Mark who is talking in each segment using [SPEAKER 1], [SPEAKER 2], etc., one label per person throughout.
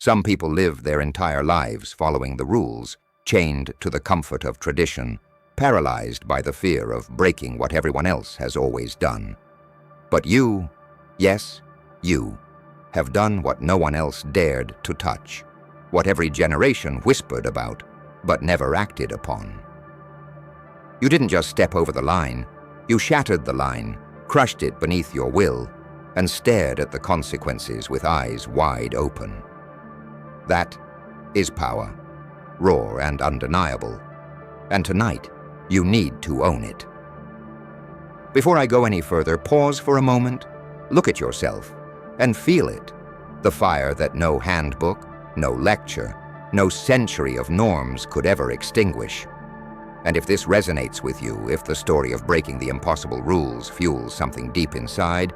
[SPEAKER 1] Some people live their entire lives following the rules, chained to the comfort of tradition, paralyzed by the fear of breaking what everyone else has always done. But you, yes, you, have done what no one else dared to touch, what every generation whispered about, but never acted upon. You didn't just step over the line, you shattered the line, crushed it beneath your will, and stared at the consequences with eyes wide open. That is power, raw and undeniable, and tonight you need to own it. Before I go any further, pause for a moment, look at yourself, and feel it, the fire that no handbook, no lecture, no century of norms could ever extinguish. And if this resonates with you, if the story of breaking the impossible rules fuels something deep inside,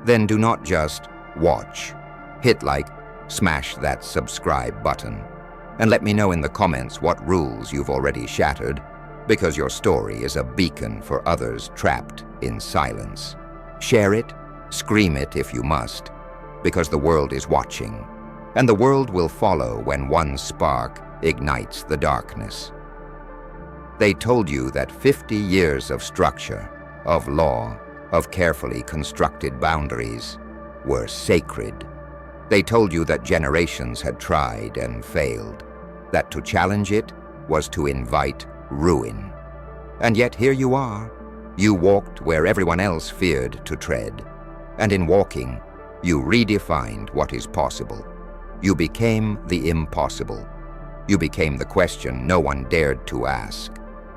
[SPEAKER 1] then do not just watch. Hit like, smash that subscribe button, and let me know in the comments what rules you've already shattered, because your story is a beacon for others trapped in silence. Share it, scream it if you must, because the world is watching, and the world will follow when one spark ignites the darkness. They told you that 50 years of structure, of law, of carefully constructed boundaries were sacred. They told you that generations had tried and failed, that to challenge it was to invite ruin. And yet here you are. You walked where everyone else feared to tread. And in walking, you redefined what is possible. You became the impossible. You became the question no one dared to ask,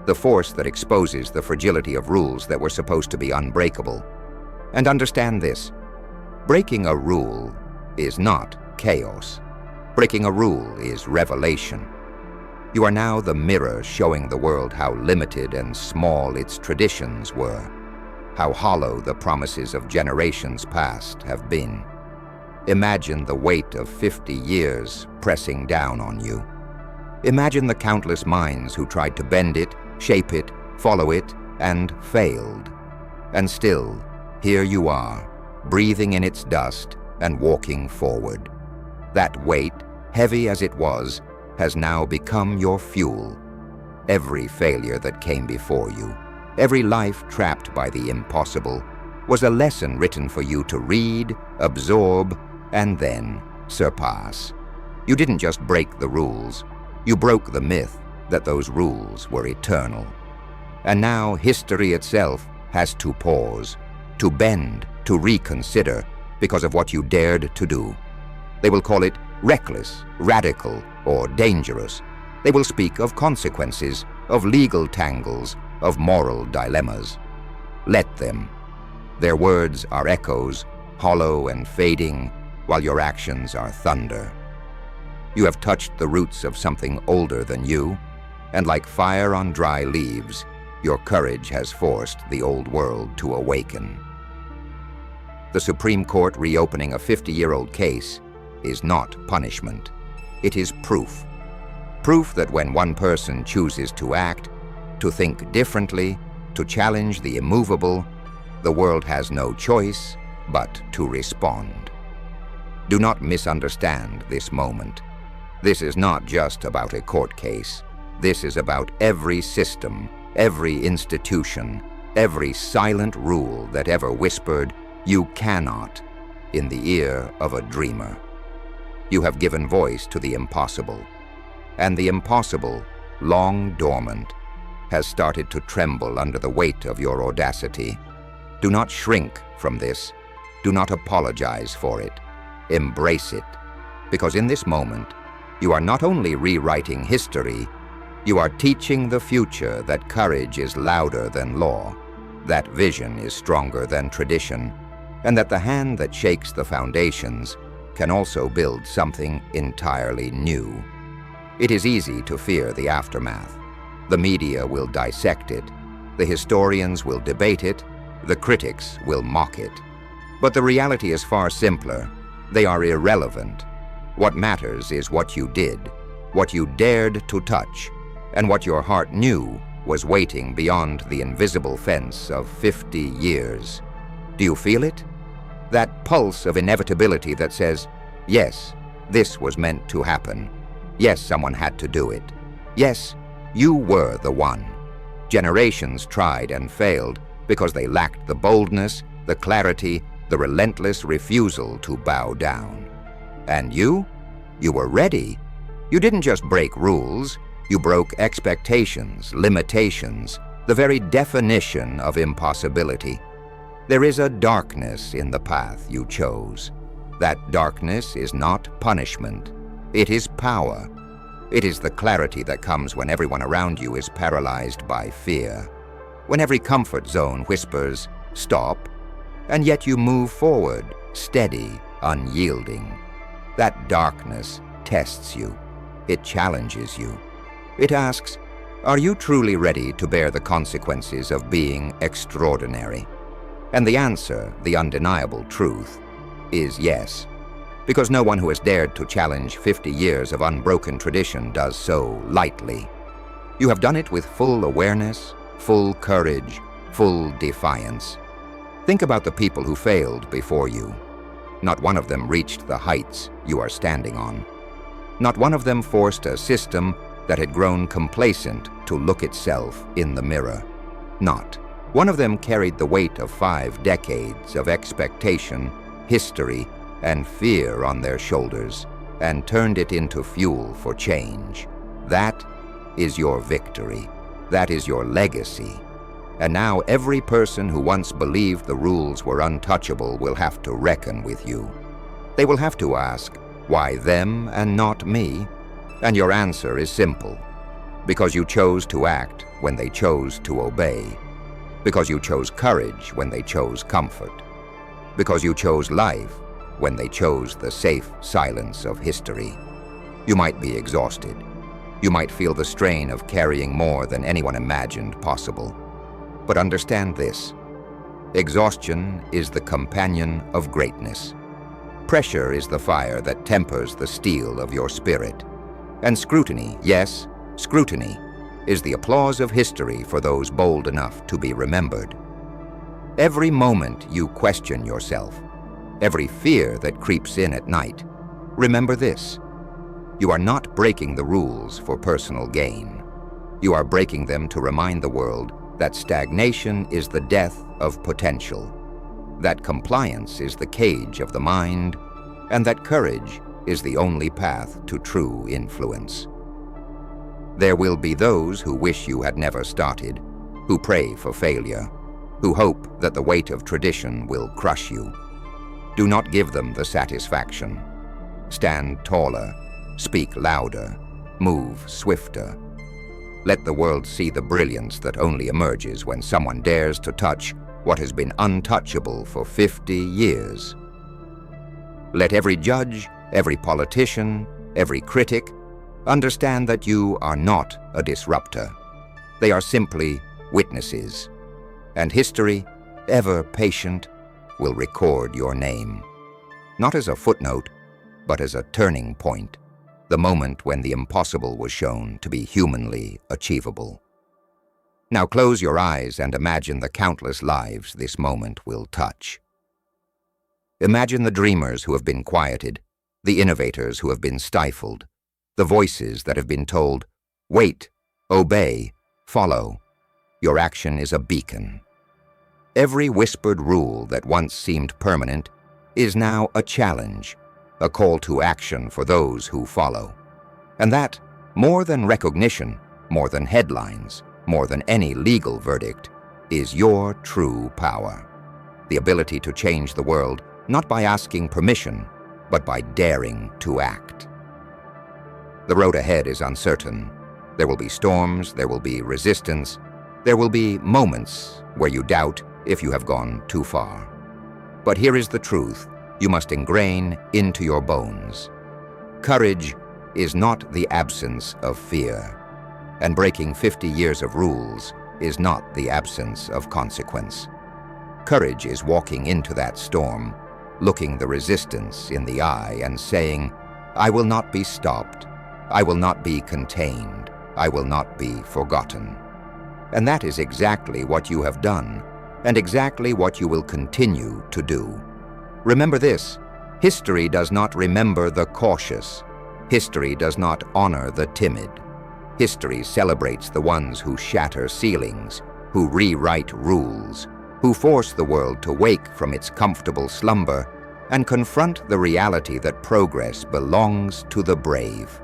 [SPEAKER 1] the force that exposes the fragility of rules that were supposed to be unbreakable. And understand this, breaking a rule is not chaos. Breaking a rule is revelation. You are now the mirror showing the world how limited and small its traditions were, how hollow the promises of generations past have been. Imagine the weight of 50 years pressing down on you. Imagine the countless minds who tried to bend it, shape it, follow it, and failed. And still, here you are, breathing in its dust and walking forward. That weight, heavy as it was, has now become your fuel. Every failure that came before you, every life trapped by the impossible, was a lesson written for you to read, absorb, and then surpass. You didn't just break the rules, you broke the myth that those rules were eternal. And now history itself has to pause, to bend, to reconsider because of what you dared to do. They will call it reckless, radical, or dangerous. They will speak of consequences, of legal tangles, of moral dilemmas. Let them. Their words are echoes, hollow and fading, while your actions are thunder. You have touched the roots of something older than you, and like fire on dry leaves, your courage has forced the old world to awaken. The Supreme Court reopening a 50-year-old case is not punishment. It is proof. Proof that when one person chooses to act, to think differently, to challenge the immovable, the world has no choice but to respond. Do not misunderstand this moment. This is not just about a court case. This is about every system, every institution, every silent rule that ever whispered, "You cannot," in the ear of a dreamer. You have given voice to the impossible, and the impossible, long dormant, has started to tremble under the weight of your audacity. Do not shrink from this. Do not apologize for it. Embrace it, because in this moment, you are not only rewriting history, you are teaching the future that courage is louder than law, that vision is stronger than tradition, and that the hand that shakes the foundations can also build something entirely new. It is easy to fear the aftermath. The media will dissect it, the historians will debate it, the critics will mock it. But the reality is far simpler. They are irrelevant. What matters is what you did, what you dared to touch, and what your heart knew was waiting beyond the invisible fence of 50 years. Do you feel it? That pulse of inevitability that says, yes, this was meant to happen. Yes, someone had to do it. Yes, you were the one. Generations tried and failed because they lacked the boldness, the clarity, the relentless refusal to bow down. And you were ready. You didn't just break rules, you broke expectations, limitations, the very definition of impossibility. There is a darkness in the path you chose. That darkness is not punishment. It is power. It is the clarity that comes when everyone around you is paralyzed by fear. When every comfort zone whispers, "Stop," and yet you move forward, steady, unyielding. That darkness tests you. It challenges you. It asks, are you truly ready to bear the consequences of being extraordinary? And the answer, the undeniable truth, is yes. Because no one who has dared to challenge 50 years of unbroken tradition does so lightly. You have done it with full awareness, full courage, full defiance. Think about the people who failed before you. Not one of them reached the heights you are standing on. Not one of them forced a system that had grown complacent to look itself in the mirror. Not one of them carried the weight of 5 decades of expectation, history, and fear on their shoulders and turned it into fuel for change. That is your victory. That is your legacy. And now every person who once believed the rules were untouchable will have to reckon with you. They will have to ask, why them and not me? And your answer is simple. Because you chose to act when they chose to obey. Because you chose courage when they chose comfort. Because you chose life when they chose the safe silence of history. You might be exhausted. You might feel the strain of carrying more than anyone imagined possible. But understand this. Exhaustion is the companion of greatness. Pressure is the fire that tempers the steel of your spirit. And scrutiny, yes, scrutiny, is the applause of history for those bold enough to be remembered. Every moment you question yourself, every fear that creeps in at night, remember this. You are not breaking the rules for personal gain. You are breaking them to remind the world that stagnation is the death of potential, that compliance is the cage of the mind, and that courage is the only path to true influence. There will be those who wish you had never started, who pray for failure, who hope that the weight of tradition will crush you. Do not give them the satisfaction. Stand taller, speak louder, move swifter. Let the world see the brilliance that only emerges when someone dares to touch what has been untouchable for 50 years. Let every judge, every politician, every critic understand that you are not a disruptor. They are simply witnesses. And history, ever patient, will record your name. Not as a footnote, but as a turning point. The moment when the impossible was shown to be humanly achievable. Now close your eyes and imagine the countless lives this moment will touch. Imagine the dreamers who have been quieted, the innovators who have been stifled, the voices that have been told, wait, obey, follow. Your action is a beacon. Every whispered rule that once seemed permanent is now a challenge, a call to action for those who follow. And that, more than recognition, more than headlines, more than any legal verdict, is your true power. The ability to change the world, not by asking permission, but by daring to act. The road ahead is uncertain. There will be storms, there will be resistance, there will be moments where you doubt if you have gone too far. But here is the truth. You must ingrain into your bones. Courage is not the absence of fear, and breaking 50 years of rules is not the absence of consequence. Courage is walking into that storm, looking the resistance in the eye and saying, I will not be stopped, I will not be contained, I will not be forgotten. And that is exactly what you have done, and exactly what you will continue to do. Remember this, History does not remember the cautious. History does not honor the timid. History celebrates the ones who shatter ceilings, who rewrite rules, who force the world to wake from its comfortable slumber and confront the reality that progress belongs to the brave.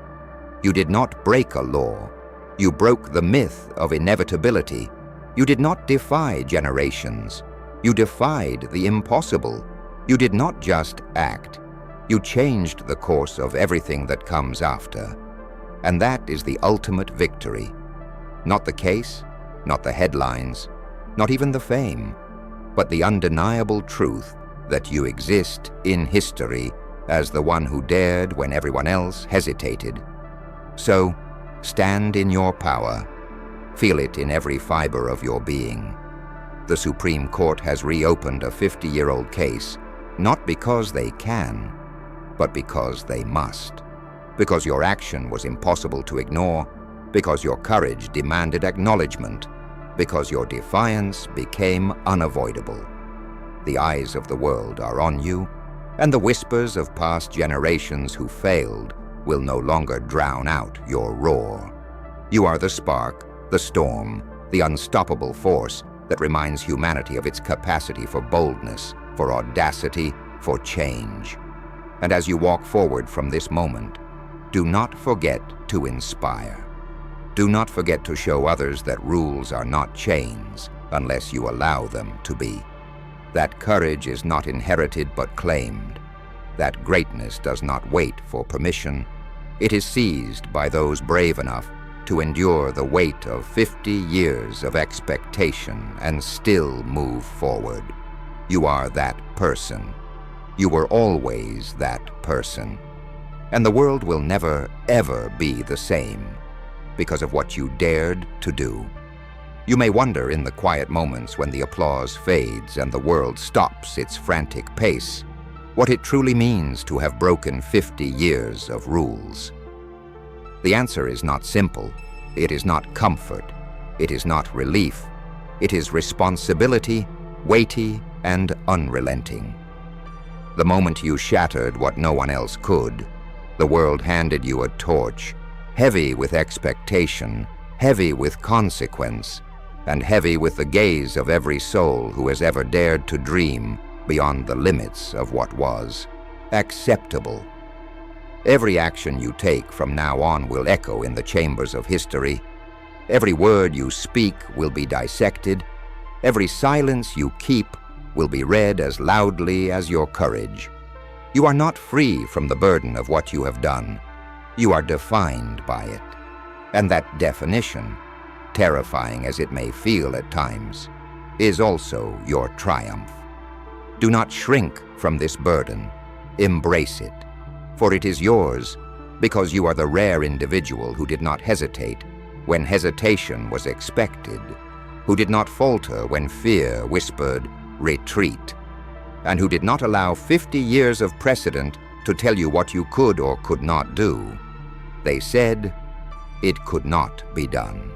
[SPEAKER 1] You did not break a law. You broke the myth of inevitability. You did not defy generations. You defied the impossible. You did not just act. You changed the course of everything that comes after. And that is the ultimate victory. Not the case, not the headlines, not even the fame, but the undeniable truth that you exist in history as the one who dared when everyone else hesitated. So, stand in your power. Feel it in every fiber of your being. The Supreme Court has reopened a 50-year-old case, not because they can, but because they must. Because your action was impossible to ignore, because your courage demanded acknowledgement, because your defiance became unavoidable. The eyes of the world are on you, and the whispers of past generations who failed will no longer drown out your roar. You are the spark, the storm, the unstoppable force that reminds humanity of its capacity for boldness, for audacity, for change. And as you walk forward from this moment, do not forget to inspire. Do not forget to show others that rules are not chains unless you allow them to be. That courage is not inherited but claimed. That greatness does not wait for permission. It is seized by those brave enough to endure the weight of 50 years of expectation and still move forward. You are that person. You were always that person. And the world will never, ever be the same because of what you dared to do. You may wonder in the quiet moments when the applause fades and the world stops its frantic pace, what it truly means to have broken 50 years of rules. The answer is not simple. It is not comfort. It is not relief. It is responsibility, weighty and unrelenting. The moment you shattered what no one else could, the world handed you a torch, heavy with expectation, heavy with consequence, and heavy with the gaze of every soul who has ever dared to dream beyond the limits of what was acceptable. Every action you take from now on will echo in the chambers of history. Every word you speak will be dissected. Every silence you keep will be read as loudly as your courage. You are not free from the burden of what you have done. You are defined by it. And that definition, terrifying as it may feel at times, is also your triumph. Do not shrink from this burden. Embrace it, for it is yours because you are the rare individual who did not hesitate when hesitation was expected, who did not falter when fear whispered, retreat, and who did not allow 50 years of precedent to tell you what you could or could not do. They said it could not be done.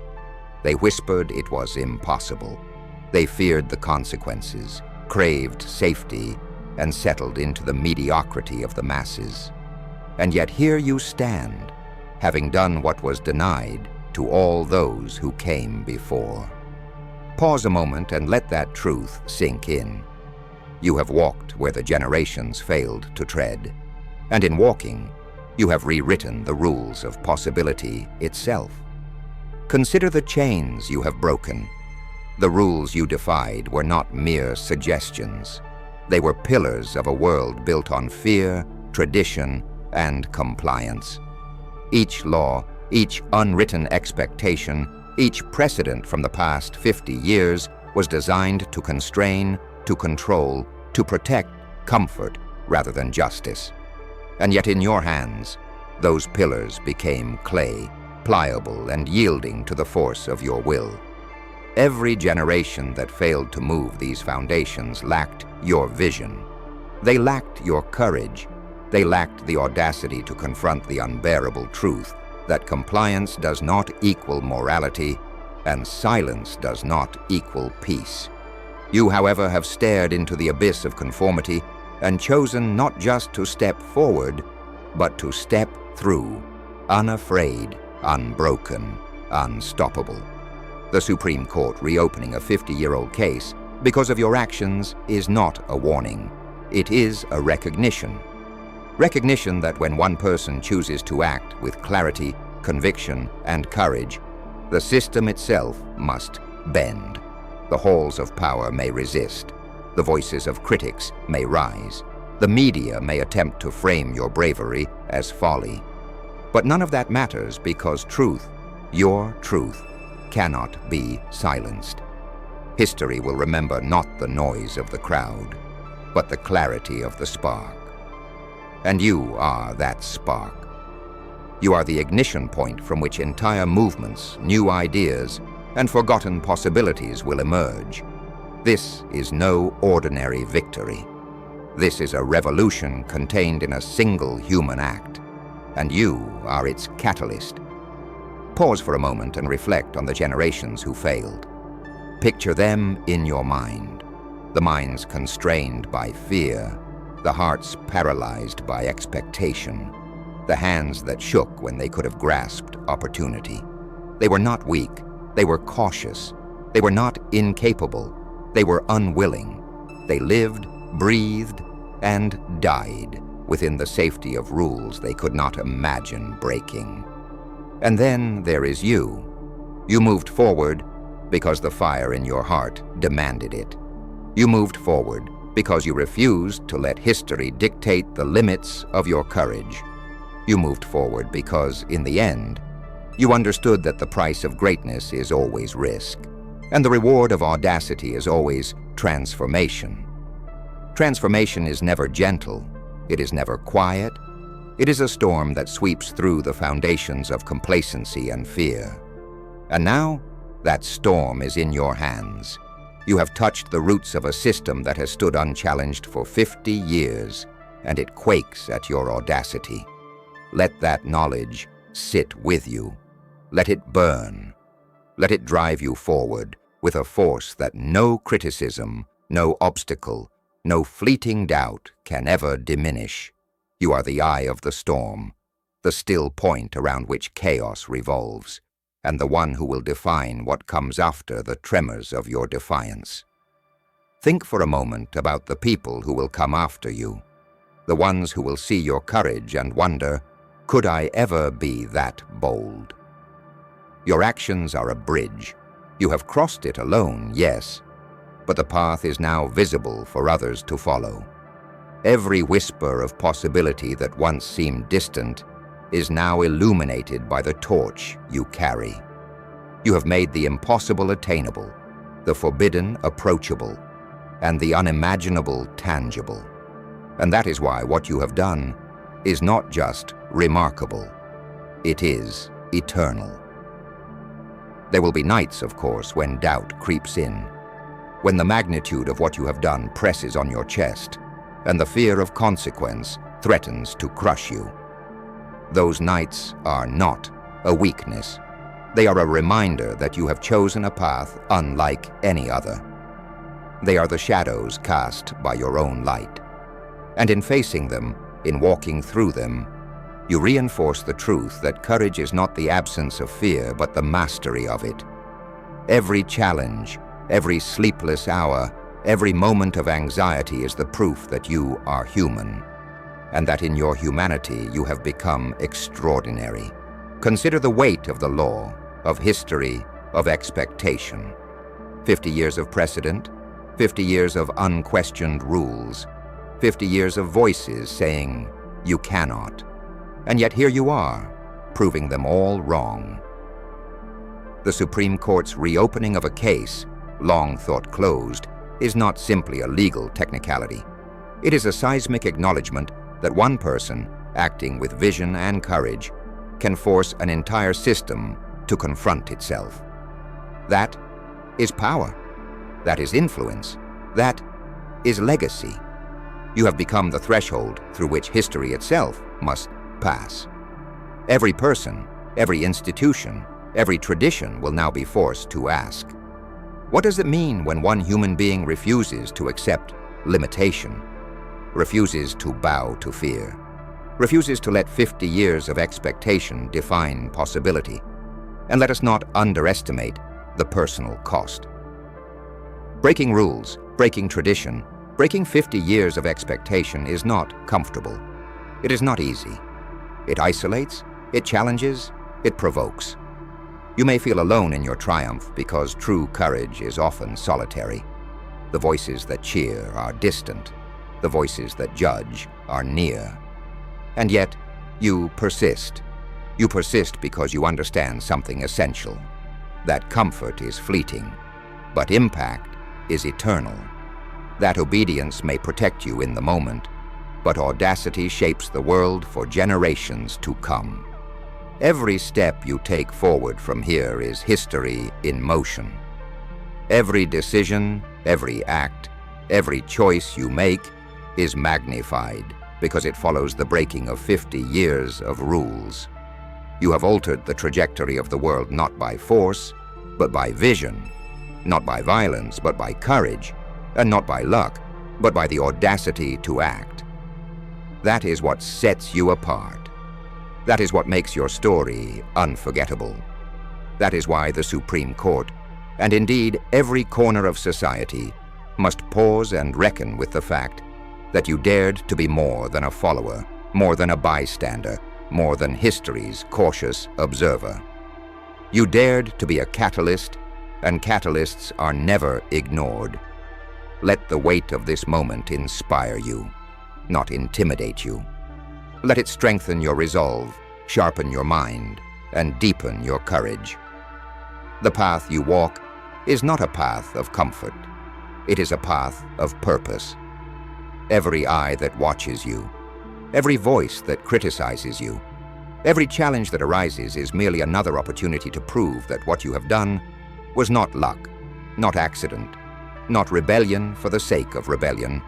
[SPEAKER 1] They whispered it was impossible. They feared the consequences, craved safety, and settled into the mediocrity of the masses. And yet here you stand, having done what was denied to all those who came before. Pause a moment and let that truth sink in. You have walked where the generations failed to tread, and in walking, you have rewritten the rules of possibility itself. Consider the chains you have broken. The rules you defied were not mere suggestions. They were pillars of a world built on fear, tradition, and compliance. Each law, each unwritten expectation, each precedent from the past 50 years was designed to constrain, to control, to protect comfort rather than justice. And yet in your hands, those pillars became clay, pliable and yielding to the force of your will. Every generation that failed to move these foundations lacked your vision. They lacked your courage. They lacked the audacity to confront the unbearable truth that compliance does not equal morality and silence does not equal peace. You, however, have stared into the abyss of conformity and chosen not just to step forward, but to step through, unafraid, unbroken, unstoppable. The Supreme Court reopening a 50-year-old case because of your actions is not a warning. It is a recognition. Recognition that when one person chooses to act with clarity, conviction, and courage, the system itself must bend. The halls of power may resist. The voices of critics may rise. The media may attempt to frame your bravery as folly. But none of that matters because truth, your truth, cannot be silenced. History will remember not the noise of the crowd, but the clarity of the spark. And you are that spark. You are the ignition point from which entire movements, new ideas, and forgotten possibilities will emerge. This is no ordinary victory. This is a revolution contained in a single human act, and you are its catalyst. Pause for a moment and reflect on the generations who failed. Picture them in your mind, the minds constrained by fear, the hearts paralyzed by expectation, the hands that shook when they could have grasped opportunity. They were not weak, they were cautious. They were not incapable, they were unwilling. They lived, breathed, and died within the safety of rules they could not imagine breaking. And then there is you. You moved forward because the fire in your heart demanded it. You moved forward because you refused to let history dictate the limits of your courage. You moved forward because, in the end, you understood that the price of greatness is always risk, and the reward of audacity is always transformation. Transformation is never gentle, it is never quiet, it is a storm that sweeps through the foundations of complacency and fear. And now, that storm is in your hands. You have touched the roots of a system that has stood unchallenged for 50 years, and it quakes at your audacity. Let that knowledge sit with you. Let it burn. Let it drive you forward with a force that no criticism, no obstacle, no fleeting doubt can ever diminish. You are the eye of the storm, the still point around which chaos revolves, and the one who will define what comes after the tremors of your defiance. Think for a moment about the people who will come after you, the ones who will see your courage and wonder, could I ever be that bold? Your actions are a bridge. You have crossed it alone, yes, but the path is now visible for others to follow. Every whisper of possibility that once seemed distant is now illuminated by the torch you carry. You have made the impossible attainable, the forbidden approachable, and the unimaginable tangible. And that is why what you have done is not just remarkable, it is eternal. There will be nights, of course, when doubt creeps in, when the magnitude of what you have done presses on your chest, and the fear of consequence threatens to crush you. Those nights are not a weakness. They are a reminder that you have chosen a path unlike any other. They are the shadows cast by your own light. And in facing them, in walking through them, you reinforce the truth that courage is not the absence of fear, but the mastery of it. Every challenge, every sleepless hour, every moment of anxiety is the proof that you are human, and that in your humanity you have become extraordinary. Consider the weight of the law, of history, of expectation. 50 years of precedent, 50 years of unquestioned rules, 50 years of voices saying, you cannot. And yet here you are, proving them all wrong. The Supreme Court's reopening of a case, long thought closed, is not simply a legal technicality. It is a seismic acknowledgement that one person, acting with vision and courage, can force an entire system to confront itself. That is power. That is influence. That is legacy. You have become the threshold through which history itself must pass. Every person, every institution, every tradition will now be forced to ask, what does it mean when one human being refuses to accept limitation? refuses to bow to fear, refuses to let 50 years of expectation define possibility. And let us not underestimate the personal cost. Breaking rules, breaking tradition, breaking 50 years of expectation is not comfortable. It is not easy. It isolates, it challenges, it provokes. You may feel alone in your triumph because true courage is often solitary. The voices that cheer are distant. The voices that judge are near. And yet, you persist. You persist because you understand something essential. That comfort is fleeting, but impact is eternal. That obedience may protect you in the moment, but audacity shapes the world for generations to come. Every step you take forward from here is history in motion. Every decision, every act, every choice you make is magnified because it follows the breaking of 50 years of rules. You have altered the trajectory of the world not by force, but by vision, not by violence, but by courage, and not by luck, but by the audacity to act. That is what sets you apart. That is what makes your story unforgettable. That is why the Supreme Court, and indeed every corner of society, must pause and reckon with the fact that you dared to be more than a follower, more than a bystander, more than history's cautious observer. You dared to be a catalyst, and catalysts are never ignored. Let the weight of this moment inspire you, not intimidate you. Let it strengthen your resolve, sharpen your mind, and deepen your courage. The path you walk is not a path of comfort. It is a path of purpose. Every eye that watches you, every voice that criticizes you, every challenge that arises is merely another opportunity to prove that what you have done was not luck, not accident, not rebellion for the sake of rebellion,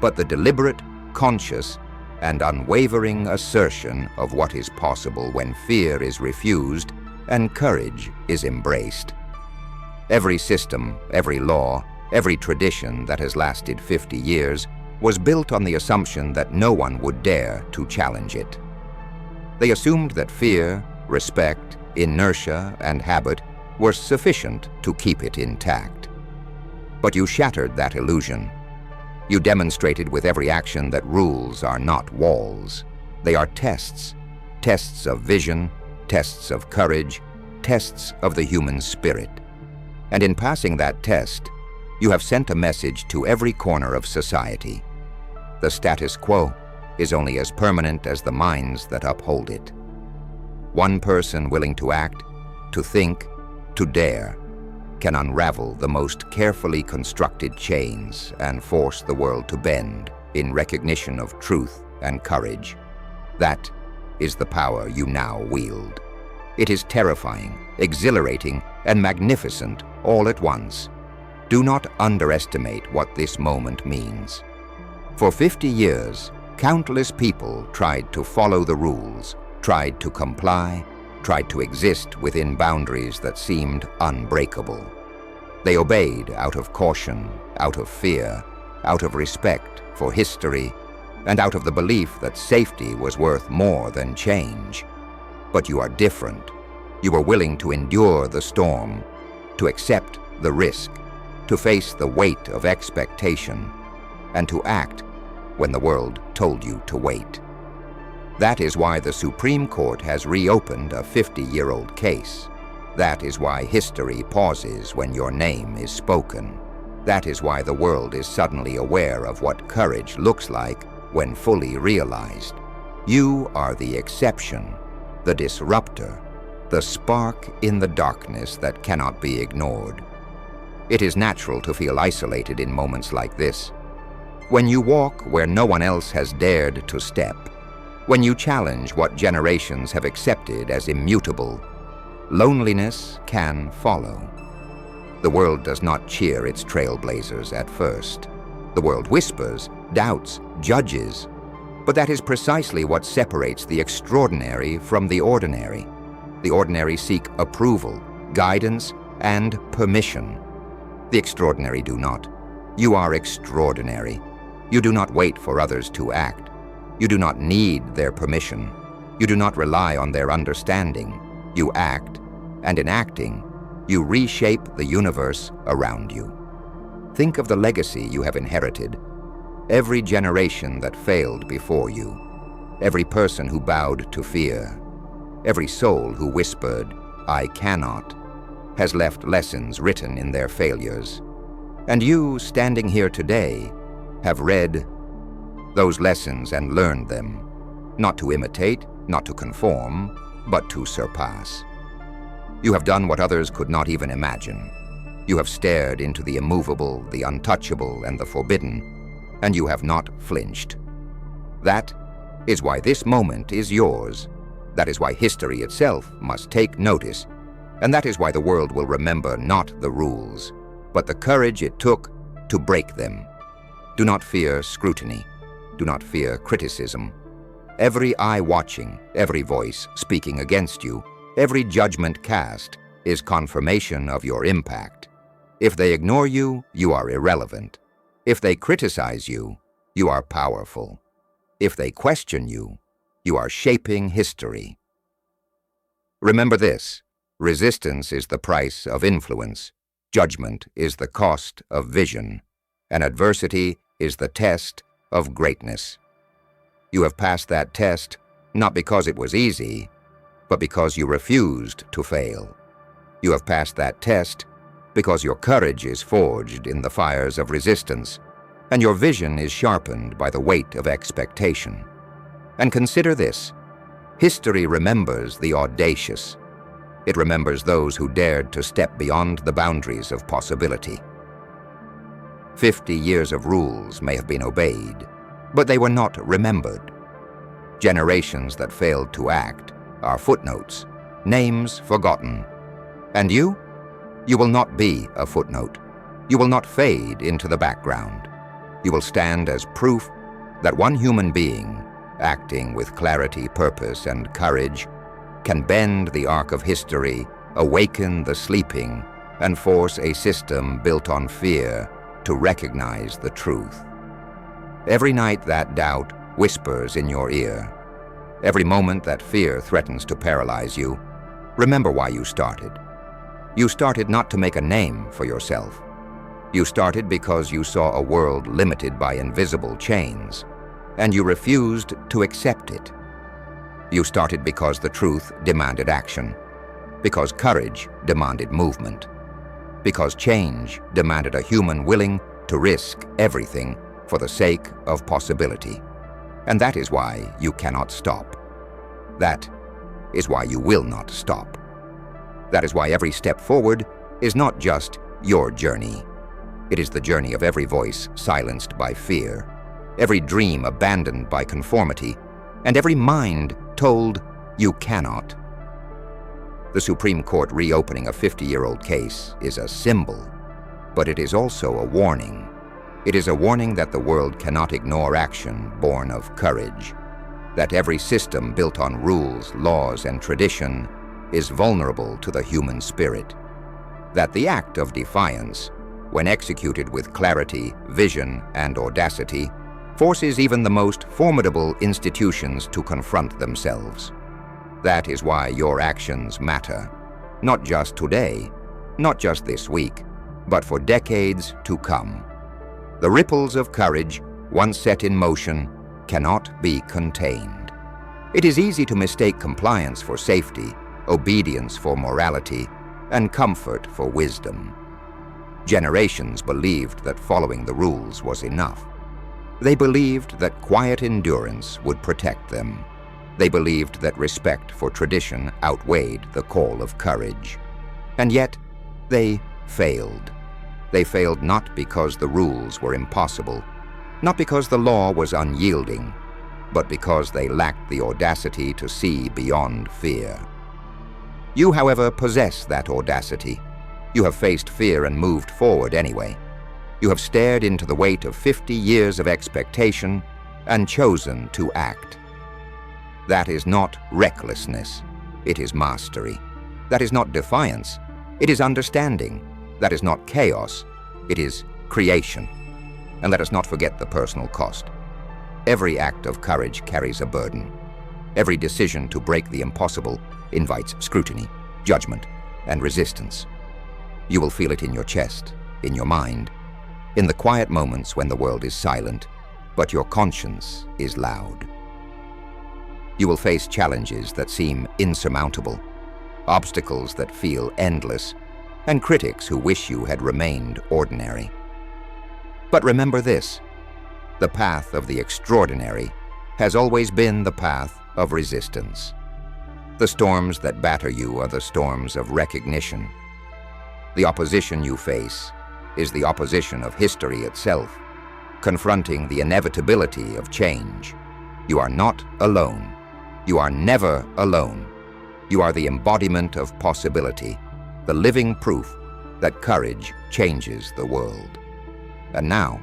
[SPEAKER 1] but the deliberate, conscious, and unwavering assertion of what is possible when fear is refused and courage is embraced. Every system, every law, every tradition that has lasted 50 years was built on the assumption that no one would dare to challenge it. They assumed that fear, respect, inertia, and habit were sufficient to keep it intact. But you shattered that illusion. You demonstrated with every action that rules are not walls. They are tests, tests of vision, tests of courage, tests of the human spirit. And in passing that test, you have sent a message to every corner of society. The status quo is only as permanent as the minds that uphold it. One person willing to act, to think, to dare, can unravel the most carefully constructed chains and force the world to bend in recognition of truth and courage. That is the power you now wield. It is terrifying, exhilarating, and magnificent all at once. Do not underestimate what this moment means. For 50 years, countless people tried to follow the rules, tried to comply, tried to exist within boundaries that seemed unbreakable. They obeyed out of caution, out of fear, out of respect for history, and out of the belief that safety was worth more than change. But you are different. You are willing to endure the storm, to accept the risk, to face the weight of expectation, and to act when the world told you to wait. That is why the Supreme Court has reopened a 50-year-old case. That is why history pauses when your name is spoken. That is why the world is suddenly aware of what courage looks like when fully realized. You are the exception, the disruptor, the spark in the darkness that cannot be ignored. It is natural to feel isolated in moments like this. When you walk where no one else has dared to step, when you challenge what generations have accepted as immutable, loneliness can follow. The world does not cheer its trailblazers at first. The world whispers, doubts, judges. But that is precisely what separates the extraordinary from the ordinary. The ordinary seek approval, guidance, and permission. The extraordinary do not. You are extraordinary. You do not wait for others to act. You do not need their permission. You do not rely on their understanding. You act, and in acting, you reshape the universe around you. Think of the legacy you have inherited. Every generation that failed before you, every person who bowed to fear, every soul who whispered, "I cannot," has left lessons written in their failures. And you, standing here today, have read those lessons and learned them, not to imitate, not to conform, but to surpass. You have done what others could not even imagine. You have stared into the immovable, the untouchable, and the forbidden, and you have not flinched. That is why this moment is yours. That is why history itself must take notice, and that is why the world will remember not the rules, but the courage it took to break them. Do not fear scrutiny. Do not fear criticism. Every eye watching, every voice speaking against you, every judgment cast is confirmation of your impact. If they ignore you, you are irrelevant. If they criticize you, you are powerful. If they question you, you are shaping history. Remember this: resistance is the price of influence, judgment is the cost of vision, and adversity is the test of greatness. You have passed that test not because it was easy, but because you refused to fail. You have passed that test because your courage is forged in the fires of resistance, and your vision is sharpened by the weight of expectation. And consider this: history remembers the audacious. It remembers those who dared to step beyond the boundaries of possibility. 50 years of rules may have been obeyed, but they were not remembered. Generations that failed to act are footnotes, names forgotten. And you? You will not be a footnote. You will not fade into the background. You will stand as proof that one human being, acting with clarity, purpose, and courage, can bend the arc of history, awaken the sleeping, and force a system built on fear to recognize the truth. Every night that doubt whispers in your ear, every moment that fear threatens to paralyze you, remember why you started. You started not to make a name for yourself. You started because you saw a world limited by invisible chains, and you refused to accept it. You started because the truth demanded action, because courage demanded movement, because change demanded a human willing to risk everything for the sake of possibility. And that is why you cannot stop. That is why you will not stop. That is why every step forward is not just your journey. It is the journey of every voice silenced by fear, every dream abandoned by conformity, and every mind told you cannot. The Supreme Court reopening a 50-year-old case is a symbol, but it is also a warning. It is a warning that the world cannot ignore action born of courage, that every system built on rules, laws, and tradition is vulnerable to the human spirit, that the act of defiance, when executed with clarity, vision, and audacity, forces even the most formidable institutions to confront themselves. That is why your actions matter, not just today, not just this week, but for decades to come. The ripples of courage, once set in motion, cannot be contained. It is easy to mistake compliance for safety, obedience for morality, and comfort for wisdom. Generations believed that following the rules was enough. They believed that quiet endurance would protect them. They believed that respect for tradition outweighed the call of courage. And yet, they failed. They failed not because the rules were impossible, not because the law was unyielding, but because they lacked the audacity to see beyond fear. You, however, possess that audacity. You have faced fear and moved forward anyway. You have stared into the weight of 50 years of expectation and chosen to act. That is not recklessness, it is mastery. That is not defiance, it is understanding. That is not chaos, it is creation. And let us not forget the personal cost. Every act of courage carries a burden. Every decision to break the impossible invites scrutiny, judgment, and resistance. You will feel it in your chest, in your mind, in the quiet moments when the world is silent, but your conscience is loud. You will face challenges that seem insurmountable, obstacles that feel endless, and critics who wish you had remained ordinary. But remember this: the path of the extraordinary has always been the path of resistance. The storms that batter you are the storms of recognition. The opposition you face is the opposition of history itself, confronting the inevitability of change. You are not alone. You are never alone. You are the embodiment of possibility, the living proof that courage changes the world. And now,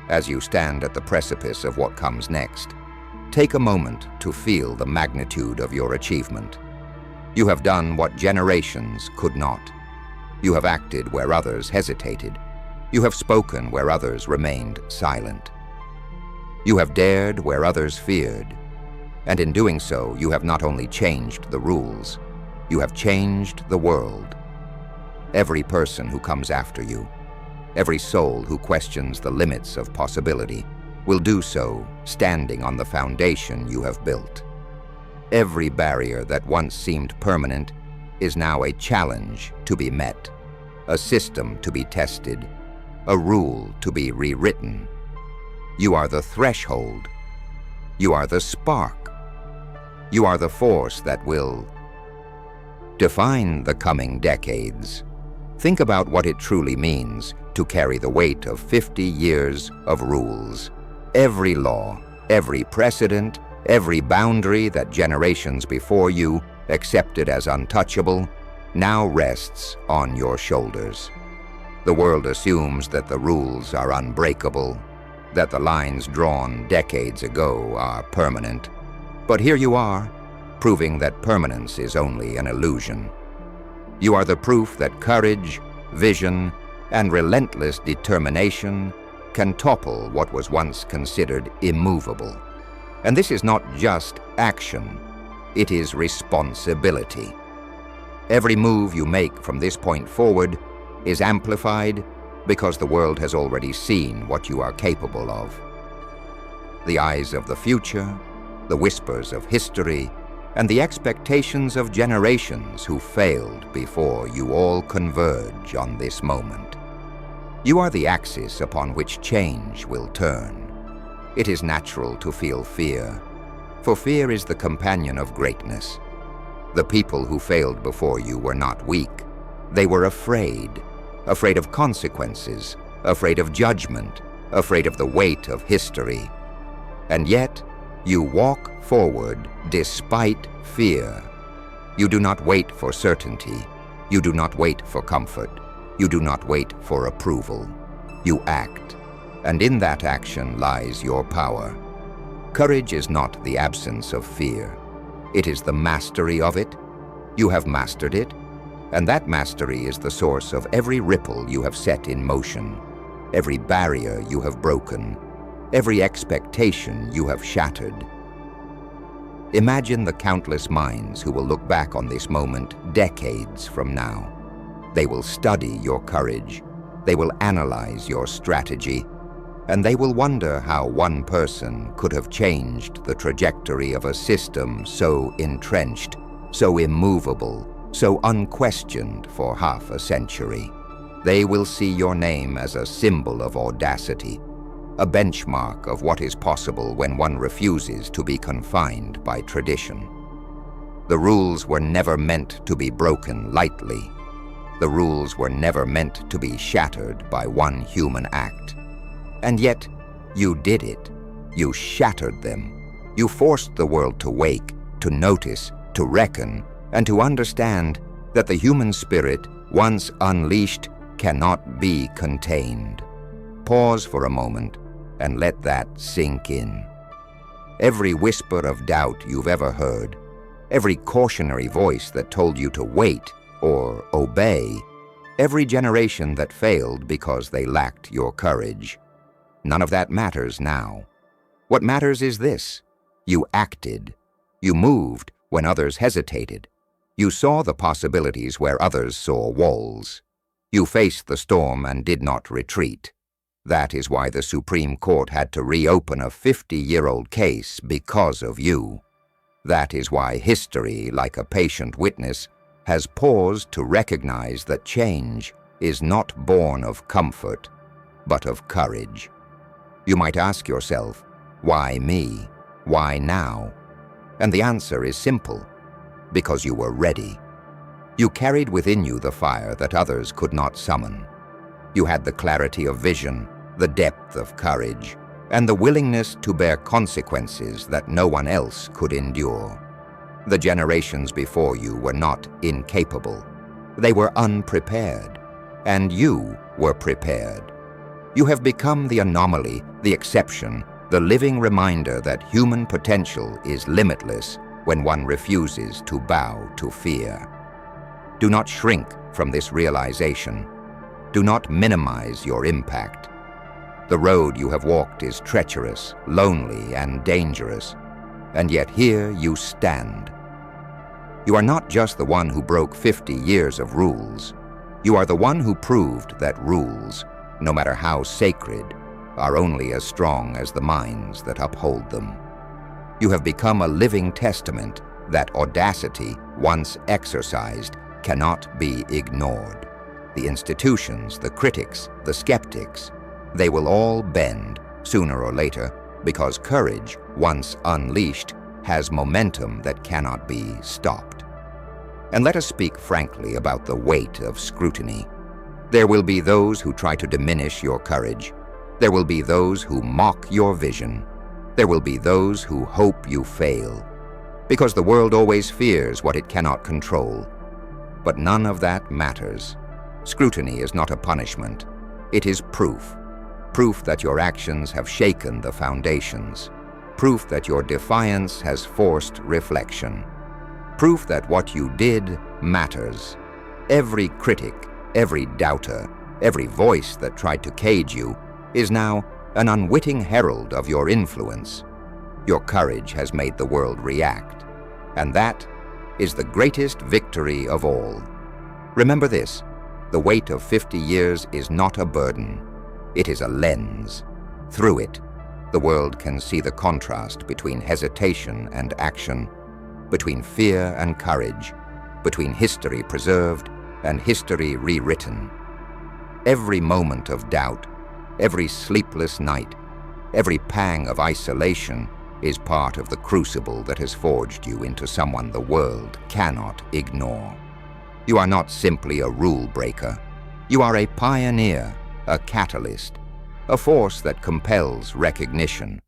[SPEAKER 1] as you stand at the precipice of what comes next, take a moment to feel the magnitude of your achievement. You have done what generations could not. You have acted where others hesitated. You have spoken where others remained silent. You have dared where others feared. And in doing so, you have not only changed the rules, you have changed the world. Every person who comes after you, every soul who questions the limits of possibility, will do so standing on the foundation you have built. Every barrier that once seemed permanent is now a challenge to be met, a system to be tested, a rule to be rewritten. You are the threshold. You are the spark. You are the force that will define the coming decades. Think about what it truly means to carry the weight of 50 years of rules. Every law, every precedent, every boundary that generations before you accepted as untouchable now rests on your shoulders. The world assumes that the rules are unbreakable, that the lines drawn decades ago are permanent. But here you are, proving that permanence is only an illusion. You are the proof that courage, vision, and relentless determination can topple what was once considered immovable. And this is not just action, it is responsibility. Every move you make from this point forward is amplified because the world has already seen what you are capable of. The eyes of the future, the whispers of history, and the expectations of generations who failed before you all converge on this moment. You are the axis upon which change will turn. It is natural to feel fear, for fear is the companion of greatness. The people who failed before you were not weak. They were afraid of consequences, afraid of judgment, afraid of the weight of history. And yet, you walk forward despite fear. You do not wait for certainty. You do not wait for comfort. You do not wait for approval. You act, and in that action lies your power. Courage is not the absence of fear. It is the mastery of it. You have mastered it, and that mastery is the source of every ripple you have set in motion, every barrier you have broken, every expectation you have shattered. Imagine the countless minds who will look back on this moment decades from now. They will study your courage, they will analyze your strategy, and they will wonder how one person could have changed the trajectory of a system so entrenched, so immovable, so unquestioned for half a century. They will see your name as a symbol of audacity, a benchmark of what is possible when one refuses to be confined by tradition. The rules were never meant to be broken lightly. The rules were never meant to be shattered by one human act. And yet, you did it. You shattered them. You forced the world to wake, to notice, to reckon, and to understand that the human spirit, once unleashed, cannot be contained. Pause for a moment and let that sink in. Every whisper of doubt you've ever heard, every cautionary voice that told you to wait or obey, every generation that failed because they lacked your courage, None of that matters now. What matters is this: you acted. You moved when others hesitated. You saw the possibilities where others saw walls. You faced the storm and did not retreat. That is why the Supreme Court had to reopen a 50-year-old case because of you. That is why history, like a patient witness, has paused to recognize that change is not born of comfort, but of courage. You might ask yourself, why me? Why now? And the answer is simple: because you were ready. You carried within you the fire that others could not summon. You had the clarity of vision, the depth of courage, and the willingness to bear consequences that no one else could endure. The generations before you were not incapable. They were unprepared, and you were prepared. You have become the anomaly, the exception, the living reminder that human potential is limitless when one refuses to bow to fear. Do not shrink from this realization. Do not minimize your impact. The road you have walked is treacherous, lonely, and dangerous, and yet here you stand. You are not just the one who broke 50 years of rules. You are the one who proved that rules, no matter how sacred, are only as strong as the minds that uphold them. You have become a living testament that audacity, once exercised, cannot be ignored. The institutions, the critics, the skeptics, they will all bend, sooner or later, because courage, once unleashed, has momentum that cannot be stopped. And let us speak frankly about the weight of scrutiny. There will be those who try to diminish your courage. There will be those who mock your vision. There will be those who hope you fail, because the world always fears what it cannot control. But none of that matters. Scrutiny is not a punishment. It is proof. Proof that your actions have shaken the foundations. Proof that your defiance has forced reflection. Proof that what you did matters. Every critic, every doubter, every voice that tried to cage you is now an unwitting herald of your influence. Your courage has made the world react, and that is the greatest victory of all. Remember this: the weight of 50 years is not a burden. It is a lens. Through it, the world can see the contrast between hesitation and action, between fear and courage, between history preserved and history rewritten. Every moment of doubt, every sleepless night, every pang of isolation is part of the crucible that has forged you into someone the world cannot ignore. You are not simply a rule breaker. You are a pioneer, a catalyst, a force that compels recognition.